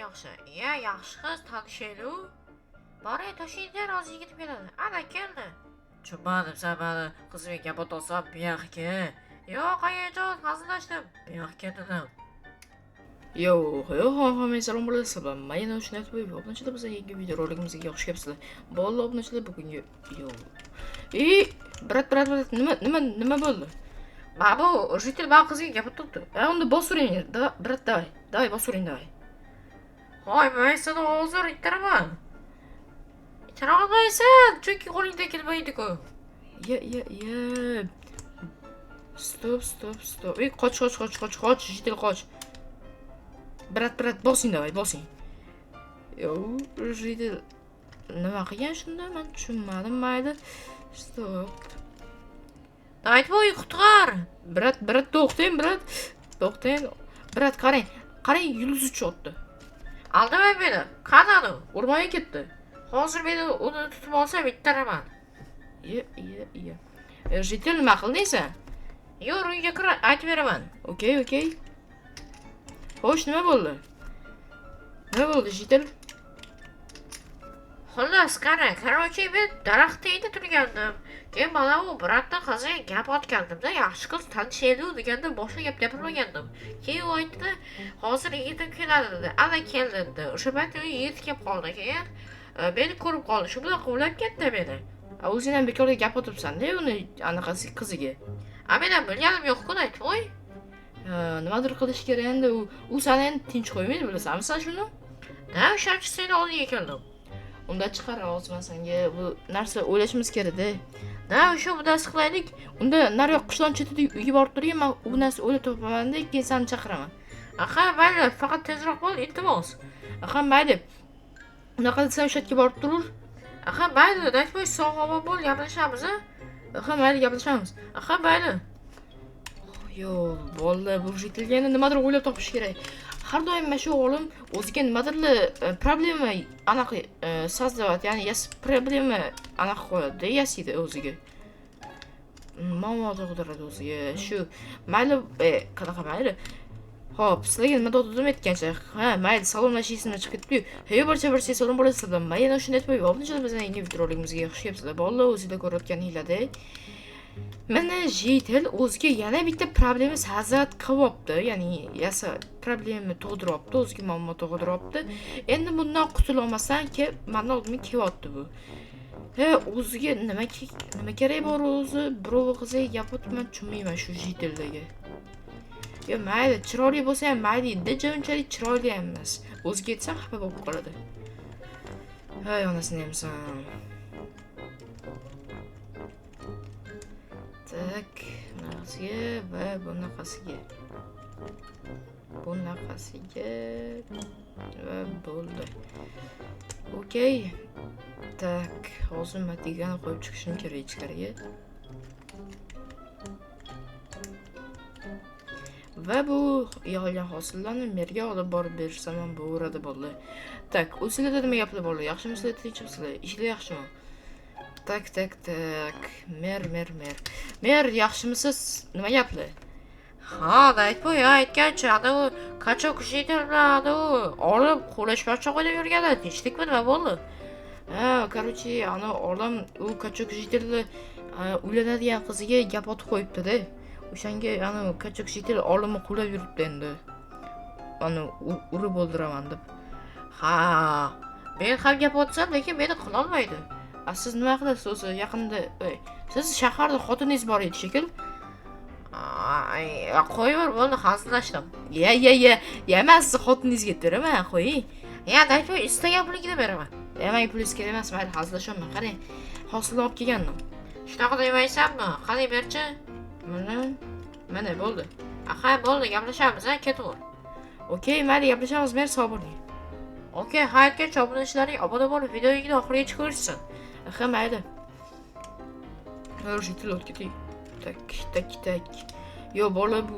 yaxshi. Yaxshi qiz tanishaylik. Bari Toshkentga rozi yigitib keladi. Ana keldi. Tushunmadim, sen meni qizimga gap otasan bu yoqqa. Yo'q, ayajon, hazillashdim. Bu yoqqa dedim. Yo, hammaga salom bo'lasizlar. Men Oshnet bo'y obunachilar bizga yangi video roligimizga xush kelibsizlar. Bo'ldi obunachilar bugungi yo. Brat, nima bo'ldi? Babu, jitil bak qizga gap otibdi. Unda bosuring, brat, давай, bosuring, давай. Hoy, men seni hozir ittiraman. Ittira olmaysan, chunki qo'lingda kelmaydi-ku. Ya. Stop. Qoch, jitil qoch. Brat, bosing, давай, bosing. Yo, jitil nima qilgan shunda? Men tushunmadim, mayli. Stop. Aytvoy, qutqar. Brat, to'xtang, to'xtang. Brat, qarang, yulduz uchyapti. Aldamay meni. Qanani? Urmay ketdi. Hozir meni uni tutib olsam ittiraman. Ya. Jitil nima qilding sen? Yo'q, uyga kir, aytib beraman. Okey. Xo'sh, nima bo'ldi? Jitil? Xullas, qara, короче, men daraxt tagida turgandim. Keyin mana u bratdan qiziga gap otgandim-da, yaxshi qiz tanishaylik deganda boshqa gap gapirmagandim. Keyin u aytdi, hozir yigitim keladi dedi. Ana keldi dedi. O'sha paytda u yigit kelib qoldi. Keyin meni ko'rib qoldi. Shu bilan quvlab ketdi meni. O'zing ham bekorga gap otibsan-da, uni anaqasi qiziga. Men ham bilganim yo'q-ku, aytvoy. Nimadir qilish kerak endi, u seni endi tinch qo'ymaydi, bilasanmi sen shuni? O'shancha seni oldiga keldim. Unda chiqar hozir senga bu narsa o'ylashimiz kerak-da. O'sha bunasi qilaylik. Unda nariyoq qishloq chetida uyga borib turing, men bu narsa o'ylab topaman-da, keyin seni chaqiraman. Mayli, faqat tezroq bo'l, iltimos. Mayli. Unaqa desam o'sha yerga borib turur. Mayli, aytvoy, sog'-omon bo'l, gaplashamiz-a? Mayli, gaplashamiz. Mayli. Yo, bo'ldi, bu jitilganda nimadir o'ylab topish kerak. Har doim mana shu o'g'lim o'ziga nimadir problema anaqa sozdавать, ya'ni problema anaqa qo'yadi, yasaydi o'ziga. Muammo tug'diradi o'ziga. Shu mayli, qanaqa mayli. Xo'p, sizlarga nima to'g'ridan aytgancha, mayli, salomlashishni chiqib ketdi-yu. Barcha salom bo'lasizlar. Men shunday aytib qo'yib, bizning yangi videoroligimizga xush kelibsizlar. Bo'ldi, o'zingizlar ko'rayotganinglarda mana jitil o'ziga yana bitta problema sozdавать qilyapti, ya'ni problema tug'diryapti, o'ziga muammo tug'diryapti. Endi bundan qutula olmasdan meni oldimga kelyapti bu. O'ziga nima kerak bor o'zi? Birov qiziga gap otman, tushunmayman shu jitildagi. Yo, mayli, chiroyli bo'lsa ham mayli, deja unchalik chiroyli emas. O'ziga aytsam xafa bo'lib qoladi. Onasini hamsan. Tak, bunaqasiga va bunaqasiga va bo'ldi. Okey. Tak, hozir matigani qo'yib chiqishim kerak ichkariga. Va bu yig'ilgan hosillarni merga olib borib bersam ham bo'laveradi bo'ldi. Tak, o'zingizlar nima gaplar bo'ldi? Yaxshimisizlar, tinchmisizlar? Ishlar yaxshimi? Tak. Mer, yaxshimisiz? Nima gaplar? Aytvoy, aytgancha, u qachon jitiladi u. Olib qo'lashmoqchi qo'yib yurganda, tinchlikmi nima bo'ldi? Короче, ana olam u qachon jitilni uylanadigan qiziga gap otib qo'yibdi-da. O'shanga qachon jitil olimni qo'lab yuribdi endi. Urib o'ldiraman deb. Men ham gap otsam, lekin meni qila olmaydi. Siz nima qilasiz o'zi? Yaqinda siz shaharda xotiningiz bor edi shekil. Qo'yver, bo'ldi, hazillashdim. Ya, men siz xotiningizga beraman, qo'ying. Aytvoy, istagan pulingni beraman. Men pulingiz kerak emas, mayli, hazillashaman. Qarang, hosilni olib kelgandim. Shunaqa demaysanmi? Qani berchi? Mana bo'ldi. Bo'ldi, gaplashamiz, ketaver. Okey, mayli, gaplashamiz, men sog' bo'ling. Okey, hayotgacha obunachilarining obuna bo'lib, videoga oxirigacha ko'rishsin. Mayli. Jitil o'tdik. Tak. Yo, bola bu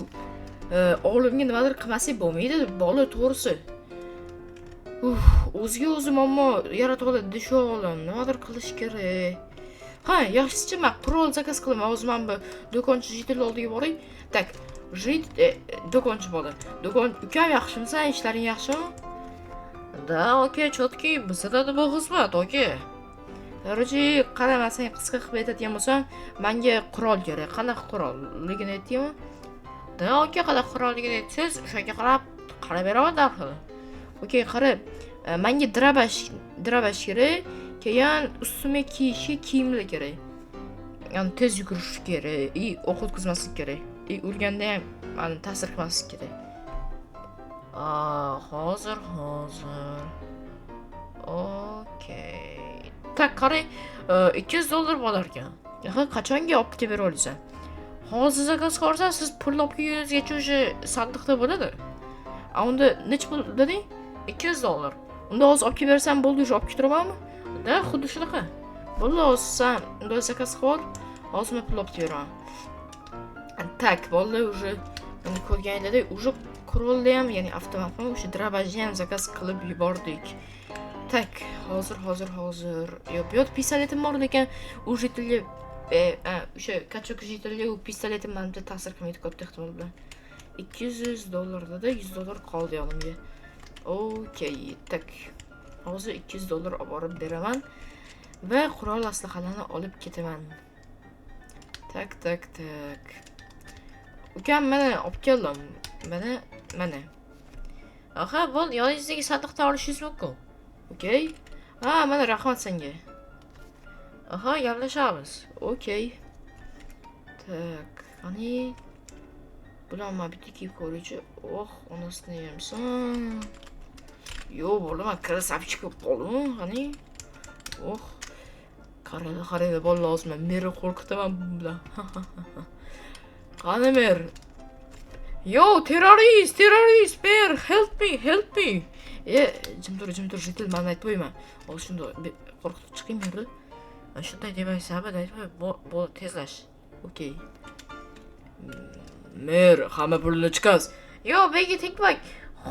olimga nimadir qilmasak bo'lmaydi, bola to'g'risi. O'ziga o'zi muammo yarata oladi, shu olim. Nimadir qilish kerak. Yaxshisi men qurol zakaz qilaman. Hozir men bu do'konchi jitil oldiga boray. Tak, do'konchi bola. Ukam yaxshimisan? Ishlaring yaxshimi? Da aka, chotki, bizda nima xizmat aka? Короче, qara, men senga qisqa qilib aytadigan bo'lsam, menga qurol kerak. Qanaqa qurolligini aytdingmi? Da aka, qanaqa qurolligini aytsangiz, o'shanga qarab beraman darhol. Okey, qara. Menga drabash kerak. Keyin ustimga kiyishga kiyimlar kerak. Yani tez yugurish kerak, o'q o'tkazmaslik kerak. Urganda ham meni ta'sir qilmaslik kerak. Hozir. Okey. Tak, qarang, $200 bo'lar ekan. Qachonga olib kelib bera olasan? Hozir zakaz qilsangiz, siz pul olib kelguningizgacha o'sha sandiqda bo'ladi. Unda necha pul deding? $200. Unda hozir olib kelib bersam bo'ldi, olib kelib turamanmi? Da, xuddi shunaqa. Bo'ldi, hozir sen unda zakaz qilib ol. Hozir men pul olib kelib beraman. Tak, bo'ldi, уже buni ko'rganingdek, уже qurolni ham, ya'ni avtomatni, o'sha drabajni ham zakaz qilib yubordik. Tak, hozir. Yo, bu yerda pistoletim bor ekan, u jitilga o'sha kachok jitilga u pistoletim menimcha ta'sir qilmaydi katta ehtimol bilan. $200 dedi, $100 qoldi yonimga. Okey, tak. Hozir $200 olib borib beraman va qurol aslahalarni olib ketaman. Tak. Ukam mana olib keldim. Mana. Aha, bo'l, yoningizdagi sandiqdan olishingiz mumkin. Okey. Mana rahmat senga. Aha, gaplashamiz. Okey. Tak, qani bular bitta kiyib ko'ruvchi. Onasini yemsan. Yo, bo'laman, krasavchik bo'lib qoldim, qani. Qaraydi, bo'l lozim. Meni qo'rqitaman bu bilan. Qani mer? Yo, terrorist, mer, help me. Jim tur, jitil, men aytib qo'yman. Hozir shunda qo'rqitib chiqing merdi. Shunday demaysanmi? Bo'l, tezlash. Okey. Mer, hamma pulni chiqaz. Yo, menga tegmang.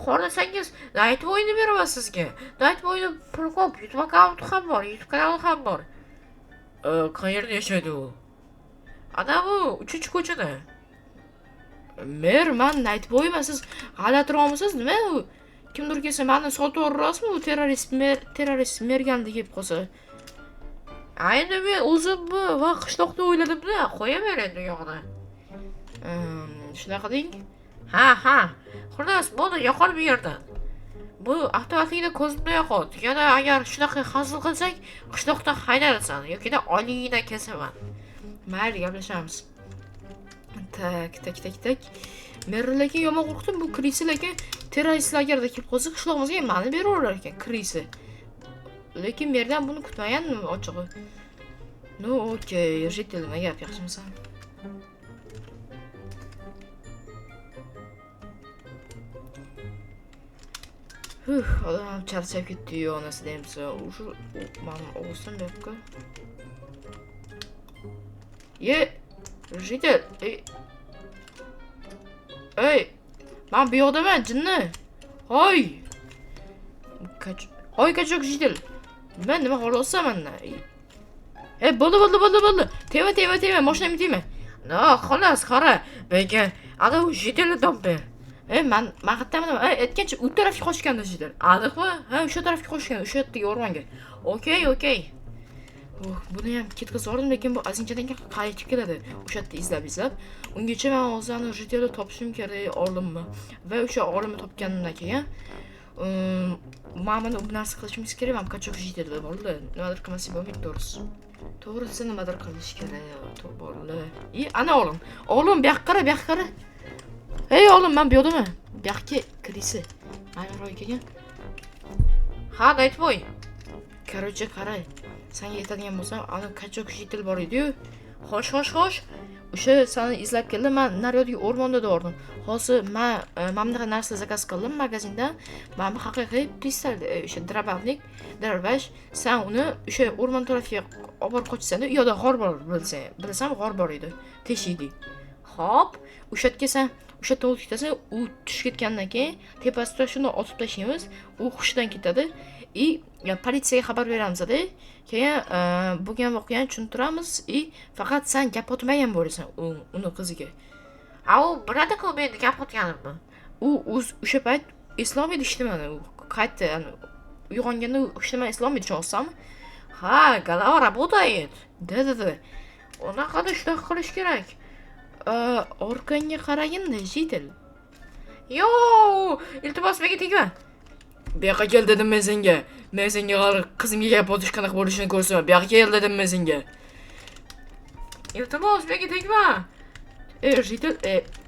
Xohlasangiz, Night Boy'ni beraman sizga. Night Boy'ni pul ko'p, YouTube akkaunti ham bor, YouTube kanali ham bor. Qayerda yashaydi u? Ana bu 3-ko'chada. Mer, men Night Boy'man, siz g'alatiroqmisiz? Nima u? Kimdir kelsa meni sotib yuborasizmi? U terrorist merganda kelib qolsa. Ayni men o'zimni va qishloqni o'yladim-da, qo'yaver endi u yoqni. Shunaqa deng? Ha. Xullas, bo'ldi, yo'qol bu yerdan. Bu avtomatikda ko'zimda yo'qot. Yana agar shunaqa hazil qilsak, qishloqdan haydalasan yoki oyligidan kesaman. Mayli, gaplashamiz. Tak. Men lekin yomon qo'rqdim, bu krisi lekin terroristlar agarda kelib qolsa, qishlog'imizga meni beraverar ekan krisi. Lekin merdan buni kutmagandim ochig'i. No, okey, jitil, nima gap, yaxshimisan? Odam charchab ketdi-yu, onasi demsa, o'sha men o'g'lim yo'q-ku. Jitil, ey, men bu yoqdaman, jinni. Hoy, kachok jitil. Men nima xohlayapsan mendan? Bo'ldi. Tema, mashinamga tema. No, xolos, qara. Menga ana u jitilni topdi. Men qayerdaman? Aytgancha u tarafga qochganda jitil. Aniqmi? O'sha tarafga qochgan, o'sha yerdagi o'rmonga. Okey. Buni ham ketkazib yubordim, lekin bu azinchadan qaytib keladi. O'sha yerda izlab. Ungacha men hozir jitilni topishim kerak, olimni. Va o'sha olimni topganimdan keyin mana bu narsa qilishimiz kerak. Men qachon jitilda bo'ldi. Nimadir qilmasak bo'lmaydi, to'g'risi nimadir qilish kerak. To'g'ri. Ana olim. Olim, bu yoqqa qara. Ey olim, men bu yerdaman. Bu yoqqa kirisi. Mana ro'y kelgan. Ha, Night Boy. Короче, qarang. Senga aytadigan bo'lsam, ana qachok jitil bor edi-yu. Xo'sh. O'sha seni izlab keldim. Men naryodagi o'rmonda bordim. Hozir men bunaqa narsa zakaz qildim magazindan. Men bu haqiqiy pistolet, o'sha drabaj. Sen uni o'sha o'rmon tarafiga olib borib qochsanda, u yoqda g'or bor, bilsam g'or bor edi. Teshikdi. Xo'p, o'sha yerga sen o'sha tovuq ketasan, u tushib ketgandan keyin tepasida shuni otib tashlaymiz. U hushidan ketadi. Politsiyaga xabar beramiz-da. Keyin bo'lgan voqeani tushuntiramiz. Faqat sen gap otmagan bo'lasan uni qiziga. U biladi-ku men gap otganimni. U o'sha payt islom edi ishtimani. U qaytdi, uyg'onganda hech nima eslolmaydi, tushunasizmi? Ha, голова работает. Da. Unaqada shunaqa qilish kerak. Orqangga qaragin-da, Jitil. Yo, iltimos menga tegma. Bu yoqqa kel dedim men senga. Men senga qizimga gap otish qanaqa bo'lishini ko'rsaman. Bu yoqqa kel dedim men senga. Iltimos menga tegma. Jitil,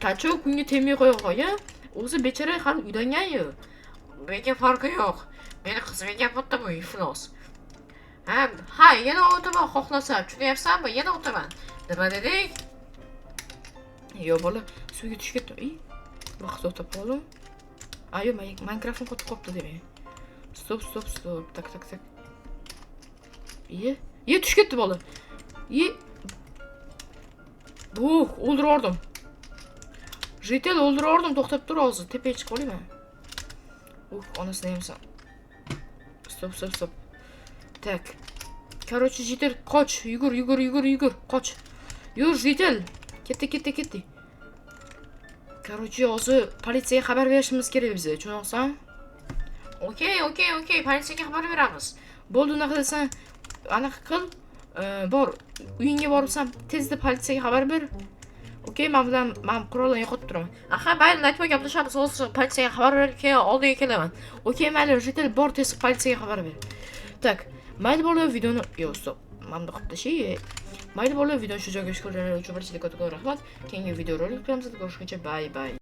qancha kunga temay qo'ya. O'zi bechora hali uylangan-yu. Menga farqi yo'q. Meni qizimga gap otdi bu iflos. Ha, yana o'taman xohlasam, tushunyapsanmi? Yana o'taman. Nima dedik? Yo bola, suvga tushib ketdim. Vaqt o'tib qoldim. Ayo, Minecraft'im qotib qopti demak. Stop. Tak. Tushib ketdi bola. O'ldirardim. Jitel o'ldirardim, to'xtab tur hozir. Tepaga chiqib olayman. Onasini yemsan. Stop. Tak. Короче, Jitel, qoch, yugur, qoch. Yur, Jitel. Ketdi. Короче, hozir politsiyaga xabar berishimiz kerak bizga, tushunarsan? Okey, politsiyaga xabar beramiz. Bo'ldi, unaqa desan, anaqa qil. Bor, uyingga boribsan, tezda politsiyaga xabar ber. Okey, men qurollarni yo'qotib turaman. Aha, mayli, aytma gaplashamiz. Hozir politsiyaga xabar berib, keyin oldiga kelaman. Okey, mayli, Jitel, bor tez politsiyaga xabar ber. Tak, mayli bola, videoni stop. Mamda qilib tashay. Mayli bola, videoni shu joyga ko'rganingiz uchun barchaga katta rahmat. Keyingi videoroliklarimizni ko'rishguncha bye.